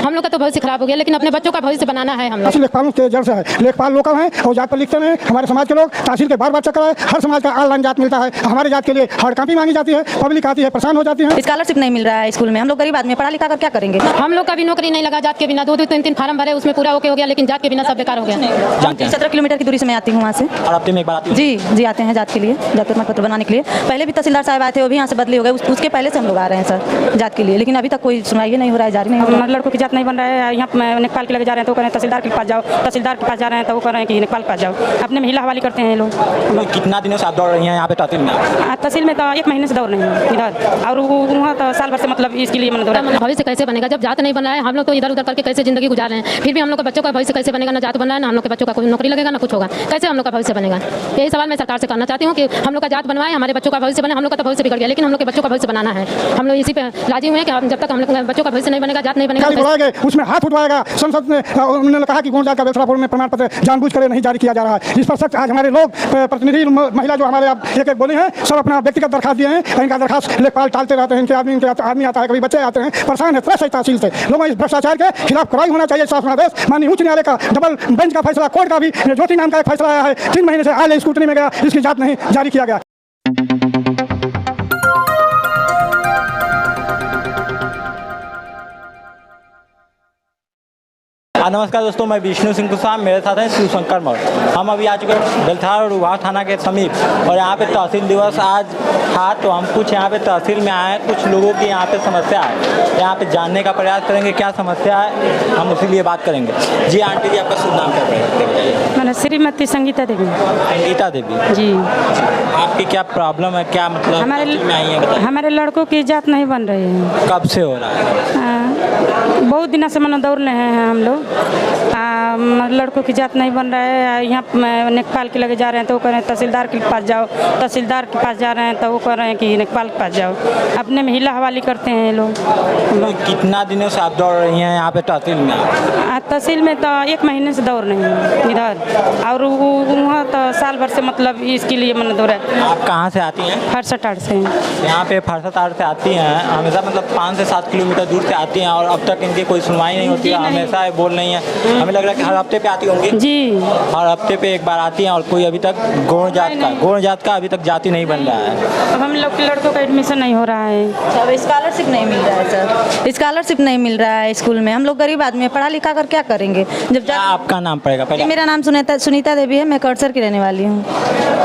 हम लोग का तो भविष्य खराब हो गया, लेकिन अपने बच्चों का भविष्य बनाना है हम लोग। लेखपालों के जड़ से है, लेखपाल लोकल हैं और जात पर लिखते हैं। हमारे समाज के लोग तहसील के बार चक्कर है, हर समाज का ऑनलाइन जात मिलता है, हमारे जात के लिए हार्ड कॉपी मांगी जाती है, पब्लिक आती है परेशान हो जाती है। स्कॉलरशिप नहीं मिल रहा है स्कूल में, हम लोग गरीब आदमी पढ़ा लिखा कर क्या करेंगे। हम लोग का भी नौकरी नहीं लगा जात के बिना, 2-2 3-3 फार्म भरे उसमें पूरा ओके हो गया, लेकिन जात के बिना सब बेकार हो गया। 17 किलोमीटर की दूरी से मैं आती हूँ वहाँ से, और हफ्ते में एक बार आती हूँ। जी आते हैं जात के लिए, जात प्रमाण पत्र बनाने के लिए। पहले भी तहसीलदार साहब आए थे, वो भी यहाँ से बदली हो गए, उसके पहले से हम लोग आ रहे हैं सर जात के लिए, लेकिन अभी तक कोई सुनवाई नहीं हो रहा है, जारी नहीं हो रहा है। लड़कों की जात नहीं बन रहा है, यहाँ लेखपाल के लगे जा रहे हैं तो करें तहसीलदार के पास जाओ, तहसीलदार के पास जा रहे हैं तो वो कह रहे हैं कि लेखपाल के पास जाओ, अपने में हिला हवाली करते हैं ये लोग। कितना दिनों से आप दौड़ रही हैं यहाँ पे तहसील में? तहसील में तो 1 महीने से दौड़ रही हूँ इधर, और वहाँ तो साल भर से मतलब इसके लिए मैंने दौड़ा। भविष्य कैसे बनेगा जब जात नहीं बन रहा है? हम लोग तो इधर उधर करके कैसे जिंदगी गुजार रहे हैं, फिर भी हम लोग के बच्चों का भविष्य कैसे बनेगा? ना जात बन रहा है, ना हम लोग के बच्चों का कोई नौकरी लगेगा, ना कुछ होगा। कैसे हम लोग का भविष्य बनेगा? यही सवाल मैं सरकार से करना चाहती हूँ कि हम लोग का जात बनवाए, हमारे बच्चों का भविष्य बने। हम लोग का तो भविष्य बिगड़ गया, लेकिन हम लोग के बच्चों का भविष्य बनाना है। हम लोग इसी पे राजी हुए कि जब तक हम लोग बच्चों का भविष्य नहीं बनेगा, जात नहीं बनेगा, उसमें हाथ उठवाएगा। संसद में उन्होंने कहा कि गौण जात का बेलसरापुर में प्रमाण पत्र जानबूझ कर नहीं जारी किया जा रहा है। इस पर सख्त आज हमारे लोग प्रतिनिधि महिला जो हमारे एक बोली हैं, सब अपना व्यक्तिगत दरखास्त दिए हैं। इनका दरखास्त लेखपाल टालते रहते हैं, इनके आदमी आता है, कभी बच्चे आते हैं, परेशान है तहसील से। लोगों इस भ्रष्टाचार के खिलाफ कार्रवाई होना चाहिए। शासनादेश माननीय उच्च न्यायालय का डबल बेंच का फैसला, कोर्ट का भी ज्योति नाम का एक फैसला आया है, 3 महीने से आयल स्कूटनी में गया, इसकी जांच नहीं जारी किया गया। नमस्कार दोस्तों, मैं विष्णु सिंह कुशवाहा, मेरे साथ हैं शिवशंकर मौर्य। हम अभी आ चुके हैं बेलथार और उभाव थाना के समीप, और यहाँ पे तहसील दिवस आज था, तो हम कुछ यहाँ पे तहसील में आए हैं। कुछ लोगों की यहाँ पे समस्या है, यहाँ पे जानने का प्रयास करेंगे क्या समस्या है, हम उसी लिए बात करेंगे। जी आंटी जी, आपका शुभ नाम क्या है? मैंने श्रीमती संगीता देवी। संगीता देवी जी। आपकी क्या प्रॉब्लम है, क्या मतलब हमारे लड़कों की जात नहीं बन रही है। कब से हो रहा है? बहुत दिनों से मैंने दौड़ रहे हैं हम लोग। लड़कों की जात नहीं बन रहा है, यहाँ लेखपाल के लगे जा रहे हैं तो वो कह रहे हैं तहसीलदार के पास जाओ, तहसीलदार के पास जा रहे हैं तो वो कह रहे हैं कि लेखपाल के पास जाओ, अपने में हिला हवाली करते हैं ये लोग। कितना दिनों से आप दौड़ रही हैं यहाँ पे तहसील में? तहसील में तो 1 महीने से दौड़ रही हूँ इधर, और वहाँ तो साल भर से मतलब इसके लिए मैंने दौड़ा। आप कहाँ से आती हैं? फरसटार से। यहाँ पे फरसटार से आती हैं, हमेशा मतलब 5 से 7 किलोमीटर दूर से आती हैं, और अब तक इनकी कोई सुनवाई नहीं होती है, हमेशा बोल रही हैं। हमें लग रहा है कि हर हफ्ते पे आती होंगी। जी, हर हफ्ते पे एक बार आती हैं, और कोई अभी तक गौण जात का अभी तक जाति नहीं बन रहा है। अब हम लोग के लड़कों का एडमिशन नहीं हो रहा है। अब स्कॉलरशिप नहीं मिल रहा है सर, स्कॉलरशिप नहीं मिल रहा है स्कूल में। हम लोग गरीब आदमी पढ़ा लिखा कर क्या करेंगे। जब आपका नाम पड़ेगा पहले? मेरा नाम सुनीता देवी है, मैं करसर की रहने वाली हूँ।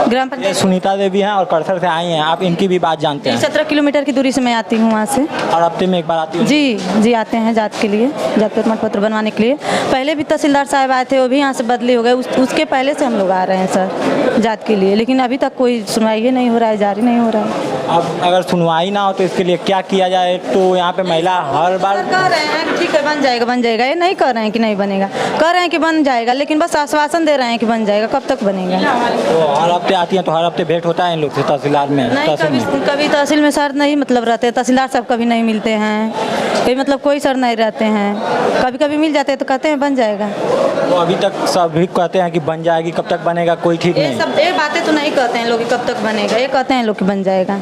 ग्राम पंचायत सुनीता देवी हैं और करसर से आई हैं, आप इनकी भी बात जानते हैं? 17 किलोमीटर की दूरी से मैं आती हूँ वहाँ से। और हफ्ते में एक बार आती हूँ? जी आते हैं जात के लिए, जात प्रमाण पत्र बनवाने के लिए। पहले भी तहसीलदार साहब आए थे, वो भी यहाँ से बदली हो गए, उसके पहले से हम लोग आ रहे हैं सर जात के लिए, लेकिन अभी तक कोई सुनवाई नहीं हो रहा है, जारी नहीं हो रहा है। अब अगर सुनवाई ना हो तो इसके लिए क्या किया जाए? तो यहाँ पे महिला हर बार कह रहे हैं ठीक है बन जाएगा, ये नहीं कह रहे हैं कि नहीं बनेगा, कह रहे हैं कि बन जाएगा, लेकिन बस आश्वासन दे रहे हैं कि बन जाएगा। कब तक बनेगा? तो हर हफ्ते आती हैं तो हर हफ्ते भेंट होता है इन लोग से तहसीलदार में? कभी तहसील में सर नहीं मतलब रहते, तहसीलदार साहब कभी नहीं मिलते हैं, कभी मतलब कोई सर नहीं रहते हैं, कभी कभी मिल जाते हैं तो कहते हैं बन जाएगा। तो अभी तक सभी कहते हैं कि बन जाएगी, कब तक बनेगा कोई ठीक नहीं। ये बातें तो नहीं कहते हैं लोग कब तक बनेगा, ये कहते हैं लोग कि बन जाएगा।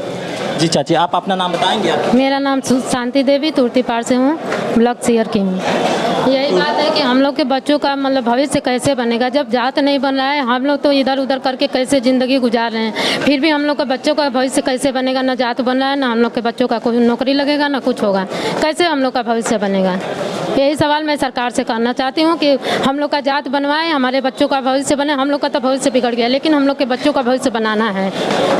जी चाची, आप अपना नाम बताएंगे? मेरा नाम शांति देवी, तुर्तीपार से हूँ, ब्लॉक शेयर की हूँ। यही बात है कि हम लोग के बच्चों का मतलब भविष्य कैसे बनेगा जब जात नहीं बन रहा है। हम लोग तो इधर उधर करके कैसे ज़िंदगी गुजार रहे हैं, फिर भी हम लोग का बच्चों का भविष्य कैसे बनेगा? ना जात बन रहा है, ना हम लोग के बच्चों का कोई नौकरी लगेगा, ना कुछ होगा। कैसे हम लोग का भविष्य बनेगा? यही सवाल मैं सरकार से करना चाहती हूँ कि हम लोग का जात बनवाएं, हमारे बच्चों का भविष्य बने। हम लोग का तो भविष्य बिगड़ गया, लेकिन हम लोग के बच्चों का भविष्य बनाना है।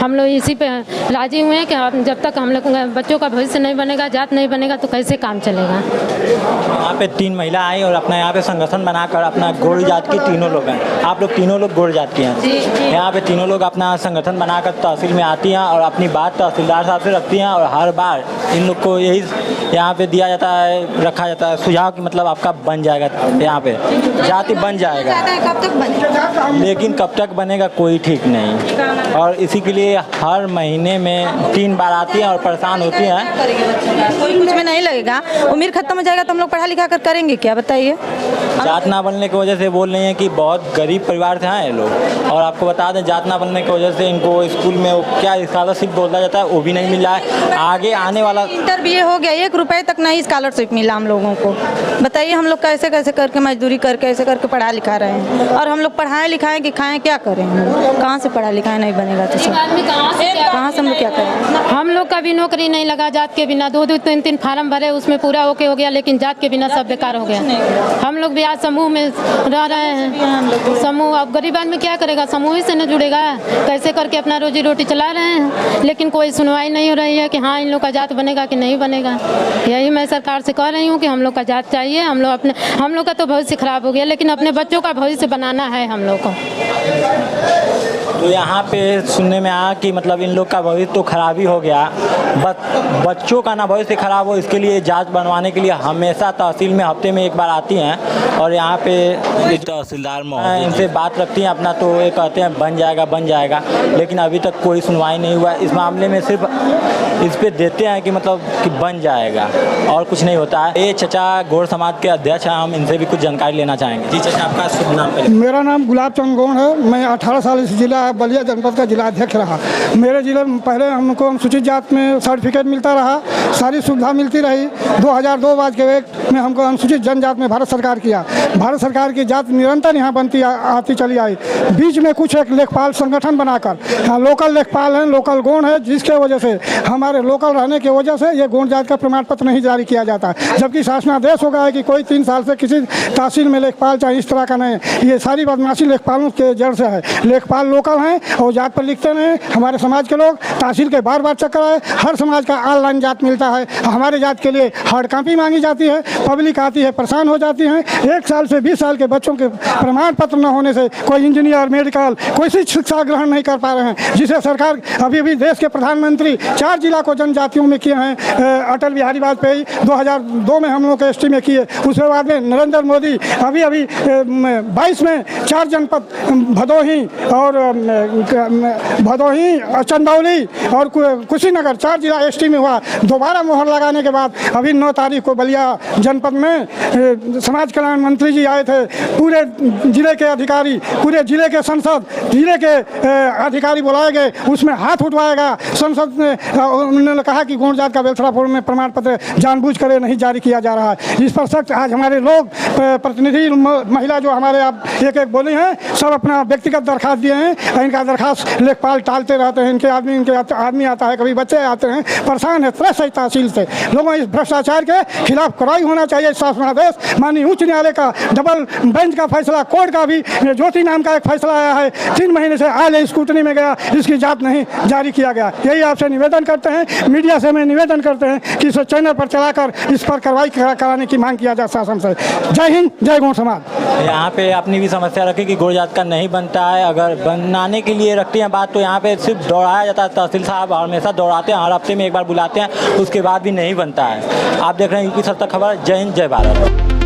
हम लोग इसी पे राजी हुए हैं कि जब तक हम लोग बच्चों का भविष्य नहीं बनेगा, जात नहीं बनेगा, तो कैसे काम चलेगा? यहाँ पे 3 महिला आई और अपना यहाँ पे संगठन बनाकर अपना गौड़ जात की तीनों लोग हैं। आप लोग तीनों लोग गौड़ जात के हैं। यहाँ पे तीनों लोग अपना संगठन बनाकर तहसील में आती हैं और अपनी बात तहसीलदार साहब से रखती हैं, और हर बार इन लोग को यही यहाँ पे दिया जाता है, रखा जाता है सुझाव कि मतलब आपका बन जाएगा, यहाँ पे जाति बन जाएगा, कब तक बनेगा? लेकिन कब तक बनेगा कोई ठीक नहीं। और इसी के लिए हर महीने में 3 बार आती हैं और परेशान होती हैं। कोई कुछ में नहीं लगेगा, उम्र खत्म हो जाएगा तो हम लोग पढ़ा लिखा कर करेंगे क्या? क्या बताइए। जात ना बनने की वजह से बोल रही हैं कि बहुत गरीब परिवार से आए हैं लोग, और आपको बता दें जात ना बनने की वजह से इनको स्कूल में क्या स्कॉलरशिप बोला जाता है वो भी नहीं मिल रहा है। आगे आने वाला इंटर BA हो गया, 1 रुपए तक नहीं स्कॉलरशिप मिला हम लोगों को। बताइए हम लोग कैसे कैसे करके मजदूरी करके ऐसे करके पढ़ा लिखा रहे हैं, और हम लोग पढ़ाएं लिखाएं कि खाएं क्या करें। कहाँ से पढ़ा लिखाएं नहीं बनेगा तो सब कहाँ से हम लोग क्या करें। हम लोग का भी नौकरी नहीं लगा जात के बिना, 2-2 3-3 फार्म भरे उसमें पूरा ओके हो गया, लेकिन जात के बिना सब बेकार हो गया। हम लोग भी आज समूह में रह रहे हैं। समूह अब गरीब आदमी क्या करेगा, समूह ही से न जुड़ेगा, कैसे करके अपना रोजी रोटी चला रहे हैं, लेकिन कोई सुनवाई नहीं हो रही है कि हाँ इन लोग का जात बनेगा कि नहीं बनेगा। यही मैं सरकार से कह रही हूँ कि हम लोग का जात चाहिए। हम लोग का तो भविष्य खराब हो गया, लेकिन अपने बच्चों का भविष्य बनाना है हम लोग को। तो यहाँ पे सुनने में आया कि मतलब इन लोग का भविष्य तो खराब ही हो गया, बच्चों का ना भविष्य खराब हो इसके लिए जांच बनवाने के लिए हमेशा तहसील में हफ्ते में एक बार आती हैं, और यहाँ पे तहसीलदार इनसे बात रखती हैं अपना, तो ये कहते हैं बन जाएगा, लेकिन अभी तक कोई सुनवाई नहीं हुआ इस मामले में। सिर्फ इस पे देते हैं कि मतलब कि बन जाएगा और कुछ नहीं होता है। ये चचा गौड़ समाज के अध्यक्ष हैं, हम इनसे भी कुछ जानकारी लेना चाहेंगे। जी चाचा, आपका शुभ नाम पहले। मेरा नाम गुलाब चंद गौड़ है। मैं 18 साल इस जिला बलिया जनपद का जिला अध्यक्ष रहा। मेरे जिले में पहले हमको अनुसूचित जात में सर्टिफिकेट मिलता रहा, सारी सुविधा मिलती रही। 2002 बाद के एक में हमको अनुसूचित जनजात में भारत सरकार किया। भारत सरकार की जात निरंतर यहाँ बनती आती चली आई। बीच में कुछ एक लेखपाल संगठन बनाकर, हाँ लोकल लेखपाल हैं, लोकल गौड़ है, जिसके वजह से हमारे लोकल रहने की वजह से ये गौड़ जात का प्रमाण पत्र नहीं जारी किया जाता, जबकि शासनादेश हो गया है कि कोई 3 साल से किसी तहसील में लेखपाल चाहे इस तरह का नहीं। ये सारी बदमाशी लेखपालों के जड़ से है। लेखपाल लोकल हैं और जात पर लिखते नहीं। हमारे समाज के लोग तहसील के बार चक्कर है। हर समाज का ऑनलाइन जात मिलता है, हमारे जात के लिए हार्ड कॉपी मांगी जाती है। पब्लिक आती है, परेशान हो जाती है। 1 साल से 20 साल के बच्चों के प्रमाण पत्र न होने से कोई इंजीनियर, मेडिकल, कोई सी शिक्षा ग्रहण नहीं कर पा रहे हैं, जिसे सरकार अभी देश के प्रधानमंत्री 4 जिला को जनजातियों में किए हैं। अटल बिहारी वाजपेयी 2002 में हम लोग के ST में किए। उसके बाद में नरेंद्र मोदी अभी 22 में 4 जनपद भदोही, चंदौली और कुशीनगर 4 जिला ST में हुआ। दोबारा मोहर लगाने के बाद अभी 9 तारीख को बलिया जनपद में समाज कल्याण मंत्री जी आए थे। पूरे जिले के अधिकारी, पूरे जिले के संसद, जिले के अधिकारी बुलाए गए, उसमें हाथ उठवाएगा। संसद ने उन्होंने कहा कि गौड़ जात का बेलसरा फॉर्म में प्रमाण पत्र जानबूझकर नहीं जारी किया जा रहा है। इस पर सख्त आज हमारे लोग प्रतिनिधि महिला जो हमारे आप एक बोली हैं, सब अपना व्यक्तिगत दरखास्त दिए हैं। इनका दरखास्त लेखपाल टालते रहते हैं। इनके आदमी आता है, कभी बच्चे आते हैं, परेशान है। तरह से तहसील से लोगों इस भ्रष्टाचार के खिलाफ कार्रवाई होना चाहिए। शासनादेश माननीय उच्च न्यायालय का डबल बेंच का फैसला, कोर्ट का भी ज्योति नाम का एक फैसला आया है। 3 महीने से आयल स्कूटनी में गया, इसकी जांच नहीं जारी किया गया। यही आपसे निवेदन करते हैं, मीडिया से मैं निवेदन करते हैं कि इस चैनल पर चलाकर इस पर कार्रवाई कराने की मांग किया जाए शासन से। जय हिंद, जय गौड़ समाज। यहाँ पे अपनी भी समस्या रखी कि गौड़ जात का नहीं बनता है। अगर बनाने के लिए रखती हैं बात, तो यहाँ पे सिर्फ दौड़ाया जाता है। तहसील साहब हमेशा दौड़ाते हैं, हर हफ्ते में एक बार बुलाते हैं, उसके बाद भी नहीं बनता है। आप देख रहे हैं UP सत्ता खबर। जय हिंद, जय भारत।